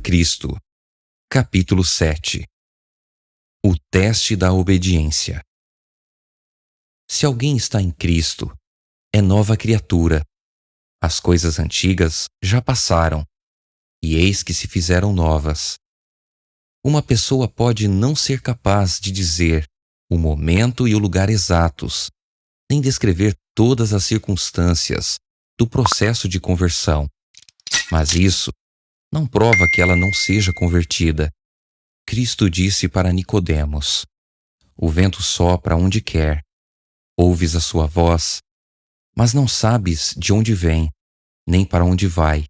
Cristo. Capítulo 7. O teste da obediência. Se alguém está em Cristo, é nova criatura. As coisas antigas já passaram, e eis que se fizeram novas. Uma pessoa pode não ser capaz de dizer o momento e o lugar exatos, nem descrever todas as circunstâncias do processo de conversão. Mas isso não prova que ela não seja convertida. Cristo disse para Nicodemos: o vento sopra onde quer, ouves a sua voz, mas não sabes de onde vem, nem para onde vai.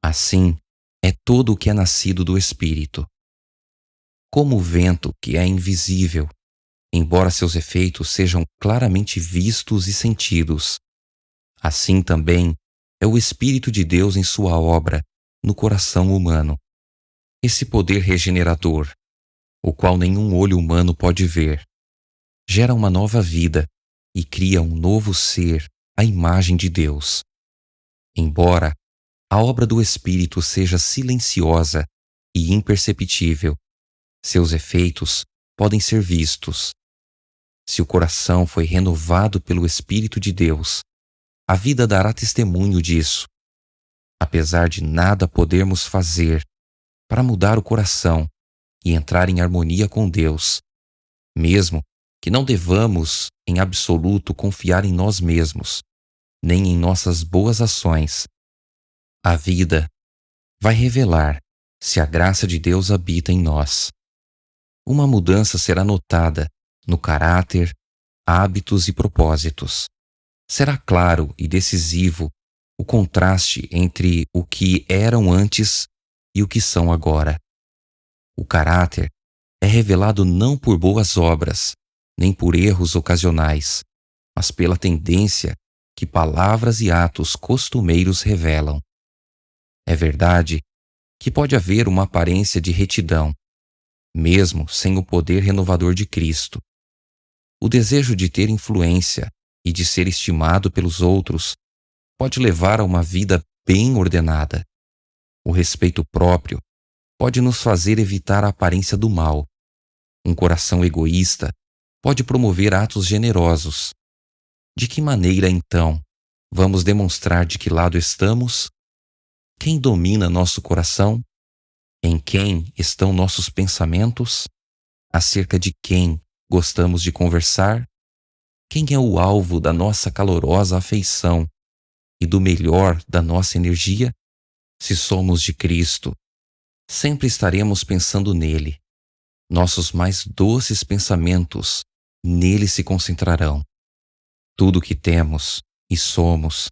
Assim é todo o que é nascido do Espírito. Como o vento que é invisível, embora seus efeitos sejam claramente vistos e sentidos, assim também é o Espírito de Deus em sua obra no coração humano. Esse poder regenerador, o qual nenhum olho humano pode ver, gera uma nova vida e cria um novo ser à imagem de Deus. Embora a obra do Espírito seja silenciosa e imperceptível, seus efeitos podem ser vistos. Se o coração foi renovado pelo Espírito de Deus, a vida dará testemunho disso. Apesar de nada podermos fazer para mudar o coração e entrar em harmonia com Deus, mesmo que não devamos em absoluto confiar em nós mesmos, nem em nossas boas ações, a vida vai revelar se a graça de Deus habita em nós. Uma mudança será notada no caráter, hábitos e propósitos. Será claro e decisivo o contraste entre o que eram antes e o que são agora. O caráter é revelado não por boas obras, nem por erros ocasionais, mas pela tendência que palavras e atos costumeiros revelam. É verdade que pode haver uma aparência de retidão, mesmo sem o poder renovador de Cristo. O desejo de ter influência e de ser estimado pelos outros pode levar a uma vida bem ordenada. O respeito próprio pode nos fazer evitar a aparência do mal. Um coração egoísta pode promover atos generosos. De que maneira, então, vamos demonstrar de que lado estamos? Quem domina nosso coração? Em quem estão nossos pensamentos? Acerca de quem gostamos de conversar? Quem é o alvo da nossa calorosa afeição e do melhor da nossa energia? Se somos de Cristo, sempre estaremos pensando nele. Nossos mais doces pensamentos nele se concentrarão. Tudo o que temos e somos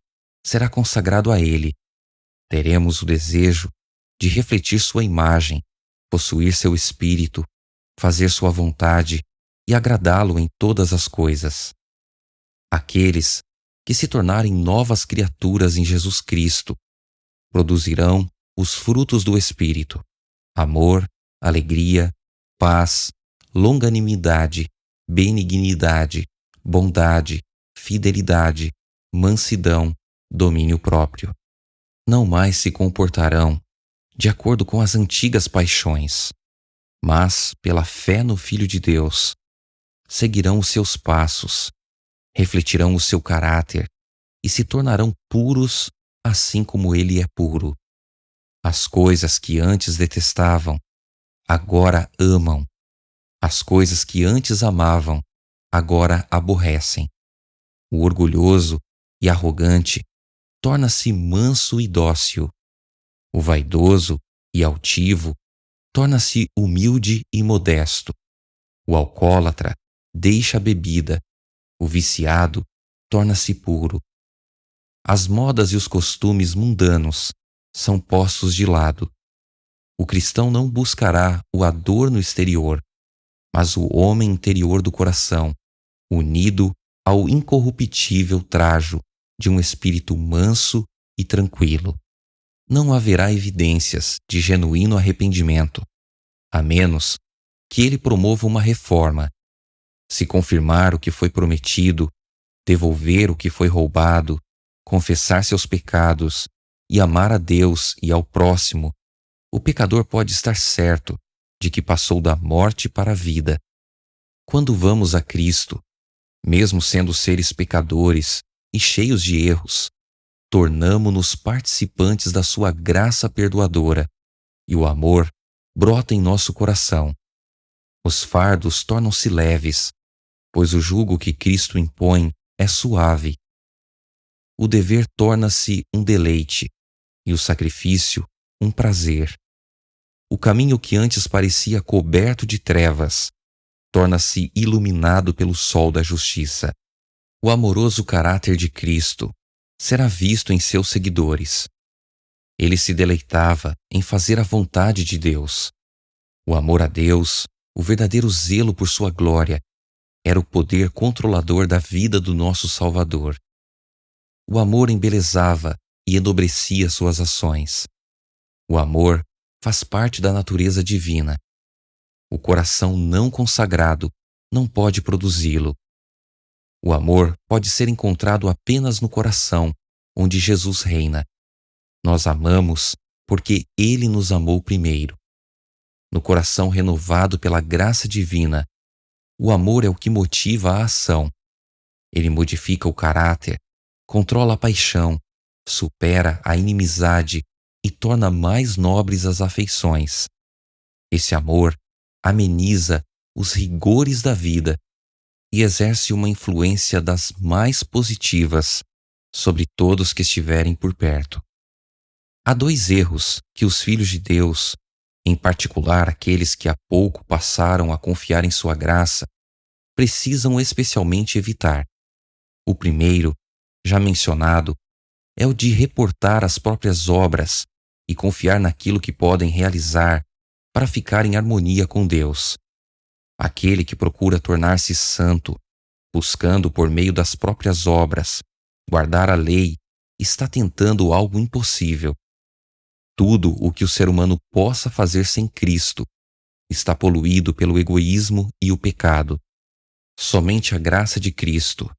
será consagrado a ele. Teremos o desejo de refletir sua imagem, possuir seu espírito, fazer sua vontade e agradá-lo em todas as coisas. Aqueles que se tornarem novas criaturas em Jesus Cristo produzirão os frutos do Espírito: amor, alegria, paz, longanimidade, benignidade, bondade, fidelidade, mansidão, domínio próprio. Não mais se comportarão de acordo com as antigas paixões, mas, pela fé no Filho de Deus, seguirão os seus passos, refletirão o seu caráter e se tornarão puros assim como ele é puro. As coisas que antes detestavam, agora amam. As coisas que antes amavam, agora aborrecem. O orgulhoso e arrogante torna-se manso e dócil. O vaidoso e altivo torna-se humilde e modesto. O alcoólatra deixa a bebida. O viciado torna-se puro. As modas e os costumes mundanos são postos de lado. O cristão não buscará o adorno exterior, mas o homem interior do coração, unido ao incorruptível trajo de um espírito manso e tranquilo. Não haverá evidências de genuíno arrependimento, a menos que ele promova uma reforma. Se confirmar o que foi prometido, devolver o que foi roubado, confessar seus pecados e amar a Deus e ao próximo, o pecador pode estar certo de que passou da morte para a vida. Quando vamos a Cristo, mesmo sendo seres pecadores e cheios de erros, tornamo-nos participantes da sua graça perdoadora e o amor brota em nosso coração. Os fardos tornam-se leves, pois o jugo que Cristo impõe é suave. O dever torna-se um deleite e o sacrifício um prazer. O caminho que antes parecia coberto de trevas torna-se iluminado pelo sol da justiça. O amoroso caráter de Cristo será visto em seus seguidores. Ele se deleitava em fazer a vontade de Deus. O amor a Deus, o verdadeiro zelo por sua glória, era o poder controlador da vida do nosso Salvador. O amor embelezava e enobrecia suas ações. O amor faz parte da natureza divina. O coração não consagrado não pode produzi-lo. O amor pode ser encontrado apenas no coração, onde Jesus reina. Nós amamos porque Ele nos amou primeiro. No coração renovado pela graça divina, o amor é o que motiva a ação. Ele modifica o caráter, controla a paixão, supera a inimizade e torna mais nobres as afeições. Esse amor ameniza os rigores da vida e exerce uma influência das mais positivas sobre todos que estiverem por perto. Há dois erros que os filhos de Deus, em particular aqueles que há pouco passaram a confiar em sua graça, precisam especialmente evitar. O primeiro, já mencionado, é o de reportar as próprias obras e confiar naquilo que podem realizar para ficar em harmonia com Deus. Aquele que procura tornar-se santo, buscando por meio das próprias obras guardar a lei, está tentando algo impossível. Tudo o que o ser humano possa fazer sem Cristo está poluído pelo egoísmo e o pecado. Somente a graça de Cristo,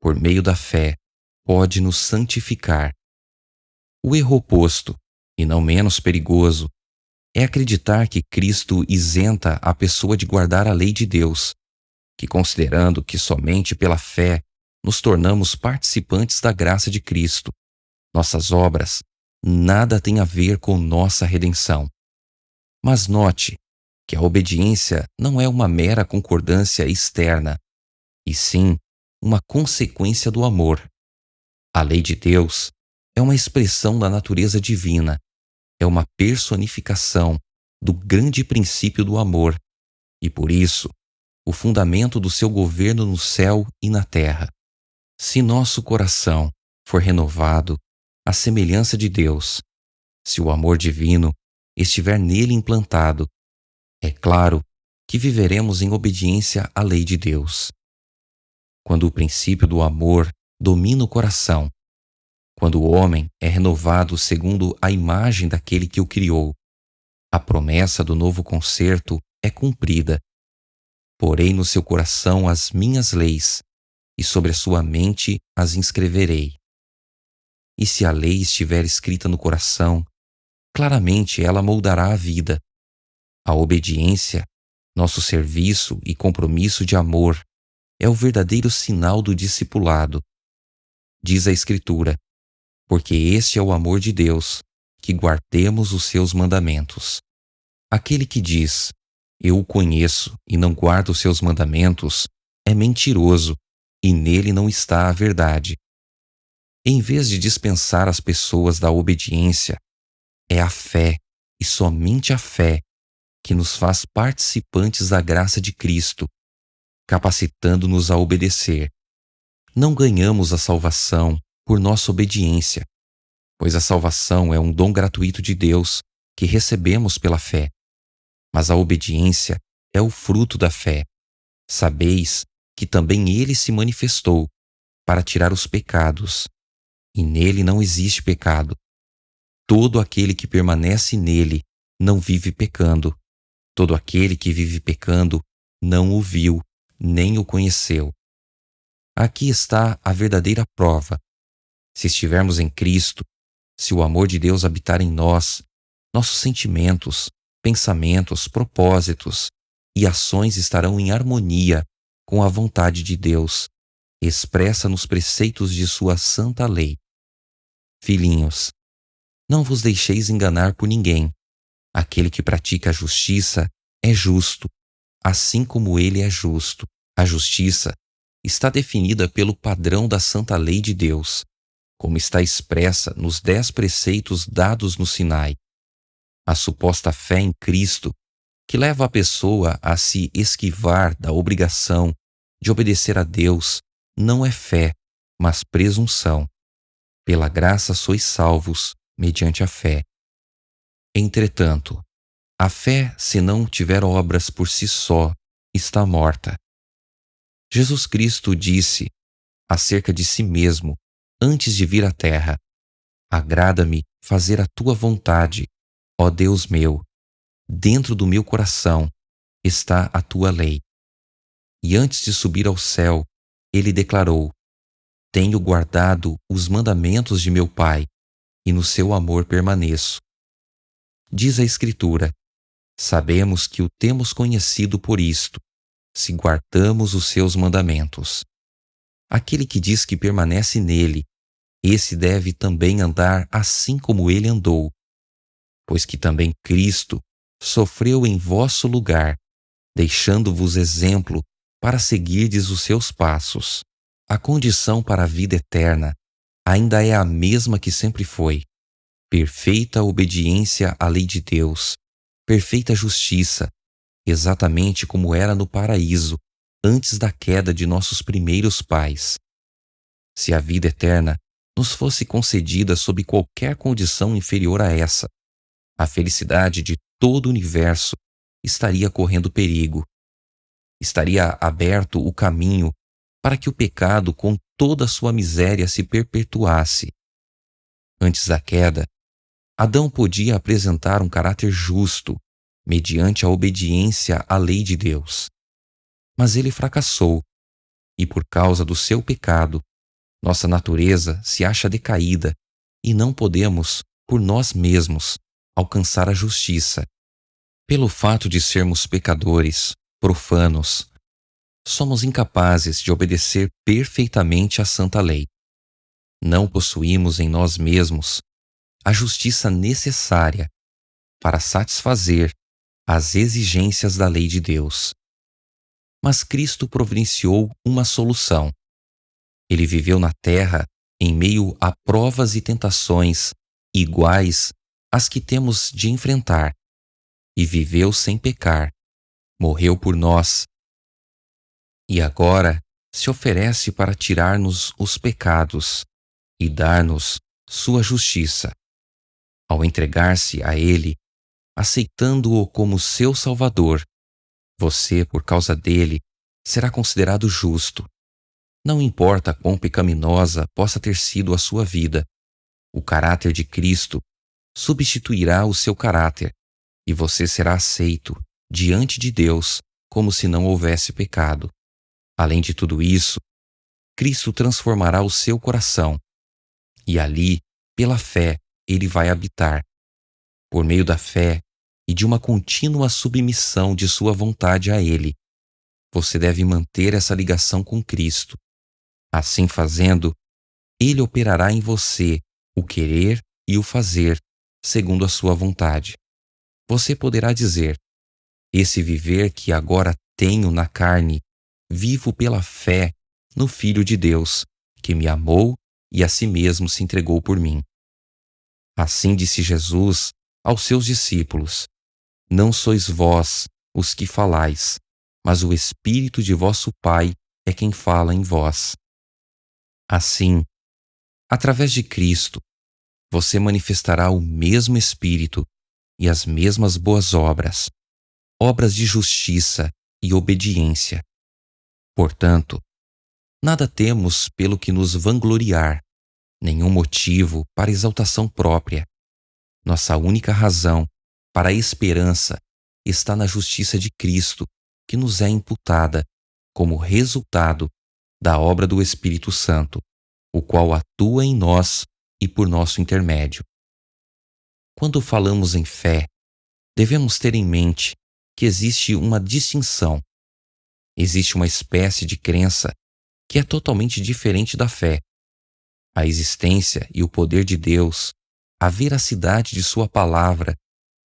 por meio da fé, pode nos santificar. O erro oposto, e não menos perigoso, é acreditar que Cristo isenta a pessoa de guardar a lei de Deus, que considerando que somente pela fé nos tornamos participantes da graça de Cristo, nossas obras nada têm a ver com nossa redenção. Mas note que a obediência não é uma mera concordância externa, e sim uma consequência do amor. A lei de Deus é uma expressão da natureza divina, é uma personificação do grande princípio do amor e, por isso, o fundamento do seu governo no céu e na terra. Se nosso coração for renovado à semelhança de Deus, se o amor divino estiver nele implantado, é claro que viveremos em obediência à lei de Deus. Quando o princípio do amor domina o coração, quando o homem é renovado segundo a imagem daquele que o criou, a promessa do novo concerto é cumprida. Porei no seu coração as minhas leis, e sobre a sua mente as inscreverei. E se a lei estiver escrita no coração, claramente ela moldará a vida. A obediência, nosso serviço e compromisso de amor, é o verdadeiro sinal do discipulado. Diz a Escritura: porque este é o amor de Deus, que guardemos os seus mandamentos. Aquele que diz, eu o conheço e não guardo os seus mandamentos, é mentiroso, e nele não está a verdade. Em vez de dispensar as pessoas da obediência, é a fé, e somente a fé, que nos faz participantes da graça de Cristo, capacitando-nos a obedecer. Não ganhamos a salvação por nossa obediência, pois a salvação é um dom gratuito de Deus que recebemos pela fé. Mas a obediência é o fruto da fé. Sabeis que também ele se manifestou para tirar os pecados, e nele não existe pecado. Todo aquele que permanece nele não vive pecando. Todo aquele que vive pecando não o viu, nem o conheceu. Aqui está a verdadeira prova. Se estivermos em Cristo, se o amor de Deus habitar em nós, nossos sentimentos, pensamentos, propósitos e ações estarão em harmonia com a vontade de Deus, expressa nos preceitos de sua santa lei. Filhinhos, não vos deixeis enganar por ninguém. Aquele que pratica a justiça é justo, assim como ele é justo. A justiça está definida pelo padrão da santa lei de Deus, como está expressa nos 10 preceitos dados no Sinai. A suposta fé em Cristo, que leva a pessoa a se esquivar da obrigação de obedecer a Deus, não é fé, mas presunção. Pela graça sois salvos, mediante a fé. Entretanto, a fé, se não tiver obras por si só, está morta. Jesus Cristo disse acerca de si mesmo, antes de vir à terra: agrada-me fazer a tua vontade, ó Deus meu. Dentro do meu coração está a tua lei. E antes de subir ao céu, ele declarou: tenho guardado os mandamentos de meu Pai, e no seu amor permaneço. Diz a Escritura: sabemos que o temos conhecido por isto, se guardamos os seus mandamentos. Aquele que diz que permanece nele, esse deve também andar assim como ele andou, pois que também Cristo sofreu em vosso lugar, deixando-vos exemplo para seguirdes os seus passos. A condição para a vida eterna ainda é a mesma que sempre foi: perfeita obediência à lei de Deus, perfeita justiça, exatamente como era no paraíso antes da queda de nossos primeiros pais. Se a vida eterna nos fosse concedida sob qualquer condição inferior a essa, a felicidade de todo o universo estaria correndo perigo. Estaria aberto o caminho para que o pecado com toda a sua miséria se perpetuasse. Antes da queda, Adão podia apresentar um caráter justo, mediante a obediência à lei de Deus. Mas ele fracassou, e por causa do seu pecado, nossa natureza se acha decaída e não podemos, por nós mesmos, alcançar a justiça. Pelo fato de sermos pecadores, profanos, somos incapazes de obedecer perfeitamente à santa lei. Não possuímos em nós mesmos a justiça necessária para satisfazer as exigências da lei de Deus. Mas Cristo providenciou uma solução. Ele viveu na terra em meio a provas e tentações iguais às que temos de enfrentar, e viveu sem pecar, morreu por nós, e agora se oferece para tirar-nos os pecados e dar-nos sua justiça. Ao entregar-se a Ele, aceitando-o como seu Salvador, você, por causa dele, será considerado justo. Não importa quão pecaminosa possa ter sido a sua vida, o caráter de Cristo substituirá o seu caráter, e você será aceito diante de Deus como se não houvesse pecado. Além de tudo isso, Cristo transformará o seu coração, e ali, pela fé, ele vai habitar. Por meio da fé e de uma contínua submissão de sua vontade a ele, você deve manter essa ligação com Cristo. Assim fazendo, ele operará em você o querer e o fazer, segundo a sua vontade. Você poderá dizer: esse viver que agora tenho na carne, vivo pela fé no Filho de Deus, que me amou e a si mesmo se entregou por mim. Assim disse Jesus aos seus discípulos: não sois vós os que falais, mas o Espírito de vosso Pai é quem fala em vós. Assim, através de Cristo, você manifestará o mesmo Espírito e as mesmas boas obras, obras de justiça e obediência. Portanto, nada temos pelo que nos vangloriar, nenhum motivo para exaltação própria. Nossa única razão para a esperança está na justiça de Cristo, que nos é imputada como resultado da obra do Espírito Santo, o qual atua em nós e por nosso intermédio. Quando falamos em fé, devemos ter em mente que existe uma distinção. Existe uma espécie de crença que é totalmente diferente da fé. A existência e o poder de Deus, a veracidade de sua palavra,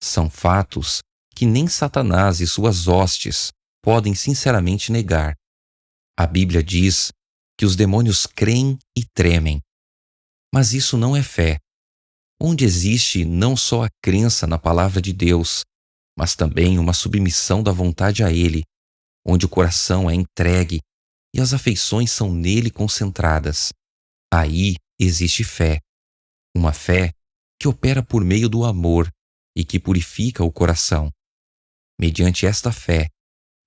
são fatos que nem Satanás e suas hostes podem sinceramente negar. A Bíblia diz que os demônios creem e tremem. Mas isso não é fé, onde existe não só a crença na palavra de Deus, mas também uma submissão da vontade a Ele, onde o coração é entregue e as afeições são nele concentradas. Aí existe fé, uma fé que opera por meio do amor e que purifica o coração. Mediante esta fé,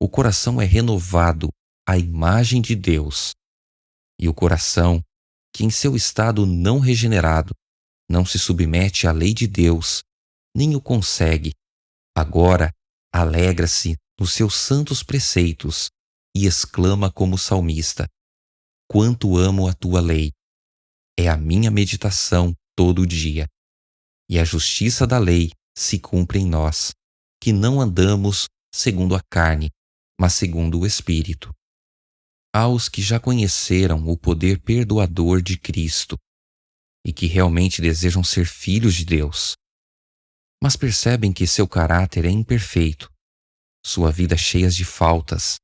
o coração é renovado à imagem de Deus. E o coração, que em seu estado não regenerado, não se submete à lei de Deus, nem o consegue, agora alegra-se nos seus santos preceitos e exclama como salmista: quanto amo a tua lei! É a minha meditação todo o dia. E a justiça da lei se cumpre em nós, que não andamos segundo a carne, mas segundo o Espírito. Aos que já conheceram o poder perdoador de Cristo e que realmente desejam ser filhos de Deus, mas percebem que seu caráter é imperfeito, sua vida cheia de faltas,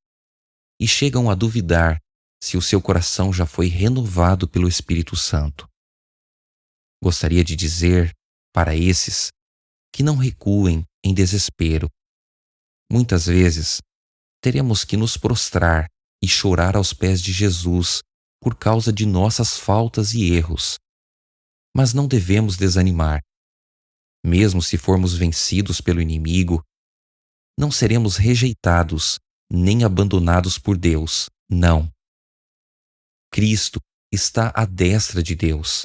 e chegam a duvidar se o seu coração já foi renovado pelo Espírito Santo. Gostaria de dizer para esses que não recuem em desespero. Muitas vezes teremos que nos prostrar e chorar aos pés de Jesus por causa de nossas faltas e erros. Mas não devemos desanimar. Mesmo se formos vencidos pelo inimigo, não seremos rejeitados nem abandonados por Deus, não. Cristo está à destra de Deus,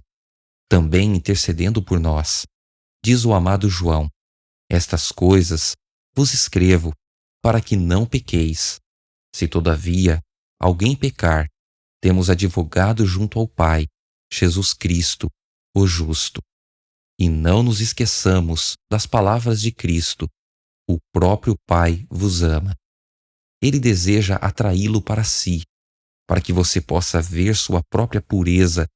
também intercedendo por nós. Diz o amado João: estas coisas vos escrevo para que não pequeis. Se todavia alguém pecar, temos advogado junto ao Pai, Jesus Cristo, o justo. E não nos esqueçamos das palavras de Cristo: o próprio Pai vos ama. Ele deseja atraí-lo para si, para que você possa ver sua própria pureza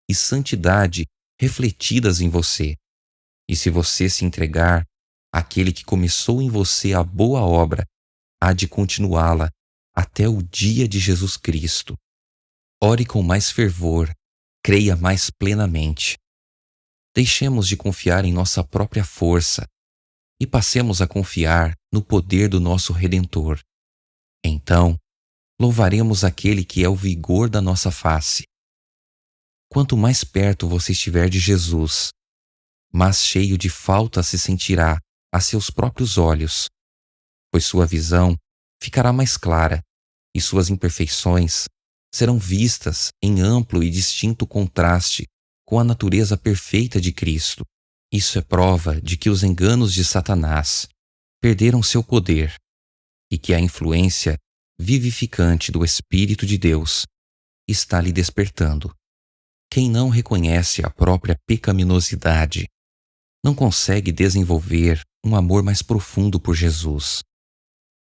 e santidade refletidas em você. E se você se entregar, aquele que começou em você a boa obra há de continuá-la até o dia de Jesus Cristo. Ore com mais fervor, creia mais plenamente. Deixemos de confiar em nossa própria força e passemos a confiar no poder do nosso Redentor. Então, louvaremos aquele que é o vigor da nossa face. Quanto mais perto você estiver de Jesus, mais cheio de falta se sentirá a seus próprios olhos, pois sua visão ficará mais clara e suas imperfeições serão vistas em amplo e distinto contraste com a natureza perfeita de Cristo. Isso é prova de que os enganos de Satanás perderam seu poder e que a influência vivificante do Espírito de Deus está lhe despertando. Quem não reconhece a própria pecaminosidade não consegue desenvolver um amor mais profundo por Jesus.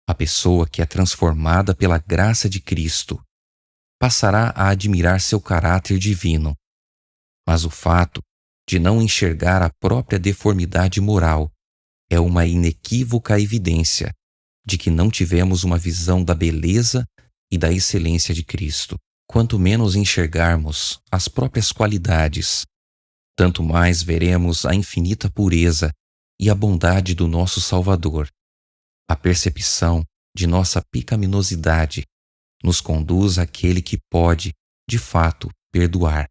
A pessoa que é transformada pela graça de Cristo passará a admirar seu caráter divino, mas o fato de não enxergar a própria deformidade moral é uma inequívoca evidência de que não tivemos uma visão da beleza e da excelência de Cristo. Quanto menos enxergarmos as próprias qualidades, tanto mais veremos a infinita pureza e a bondade do nosso Salvador. A percepção de nossa pecaminosidade nos conduz àquele que pode, de fato, perdoar.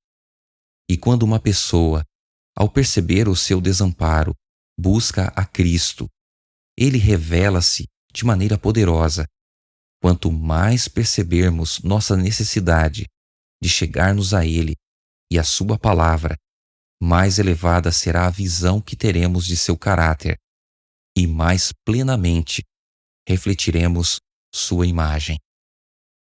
E quando uma pessoa, ao perceber o seu desamparo, busca a Cristo, ele revela-se de maneira poderosa. Quanto mais percebermos nossa necessidade de chegar-nos a Ele e a Sua palavra, mais elevada será a visão que teremos de seu caráter e mais plenamente refletiremos sua imagem.